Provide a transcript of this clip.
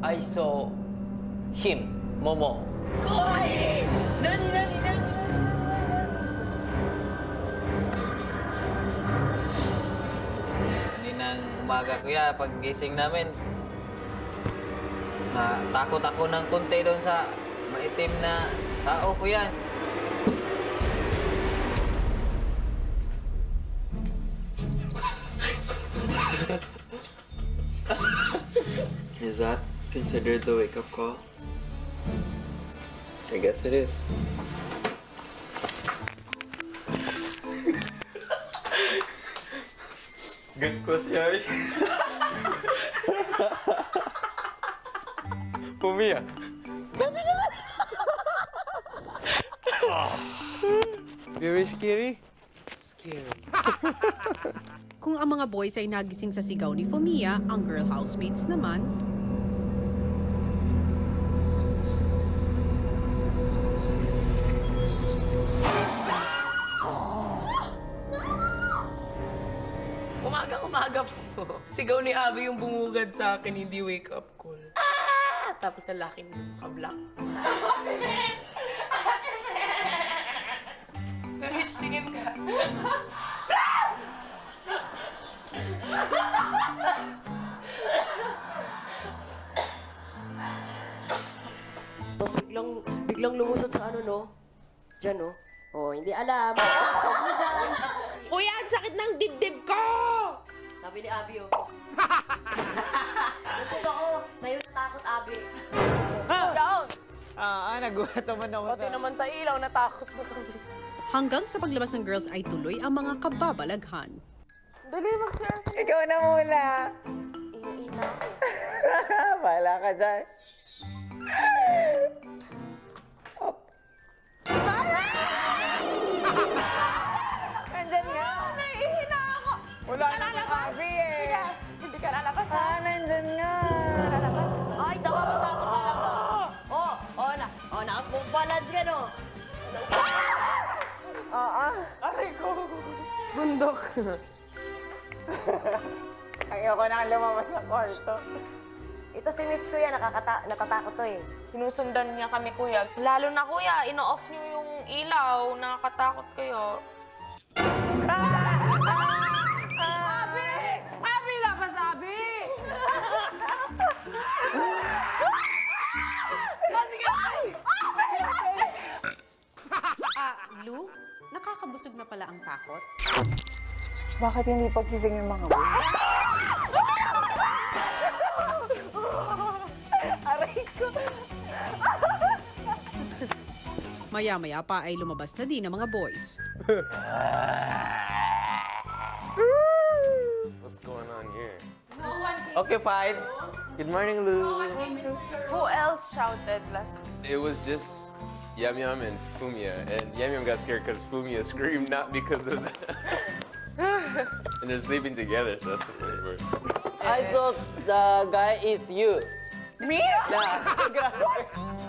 I saw him, Momo. Kawaii! Nani? Kaninang umaga, kuya, pag gising namin, takot ako ng konti doon sa maitim na tao, kuya. Is that considered the wake-up call? I guess it is. Good ko siya eh. Pumia. Very scary? Scary. Kung ang mga boys ay nagising sa sigaw ni Fumiya, ang girl housemates naman Umaga po. Sigaw ni Abby yung bumugad sa akin, hindi wake up call. Tapos lalaking kablock. Rich, singin ka. Tapos biglang lumusot sa ano, no? Diyan, no? Oh, hindi alam. Kuya, ang sakit ng dibdib ko! Sabi ni Abby, oh. Upog ako. Sa'yo natakot, Abby. Down! Nagulat naman ako Pati naman sa ilaw, natakot na kami. Hanggang sa paglabas ng girls ay tuloy ang mga kababalaghan. Dali, mag-surf. Ikaw na muna. Inuina ako. Bahala ka dyan. Nandyan nga. Nahihina ako. Wala na Abby eh. Hindi ka lalabas, ha? Nandyan nga. Ay, nakakatakot talaga. Nakapag-balance ka, no? Aray ko. Bundok. Ayoko na lumabas sa kwarto. Ito si Mitch, kuya. Natatakot to, eh. Sinusundan niya kami, kuya. Lalo na, kuya, ino-off niyo yung ilaw. Nakakatakot kayo. Abi! Abi, labas, Abi! Sige, Abi! Lu, nakakabusog na pala ang takot. Bakit hindi pagising yung mga boys? Aray ko! Maya-maya pa ay lumabas na din ang mga boys. What's going on here? No one came. Occupied. Good morning, Lou. Who else shouted last? It was just Yum Yum and Fumia, and Yum Yum got scared because Fumia screamed, not because of that. And they're sleeping together, so that's what it was. I thought the guy is you. Me? Yeah.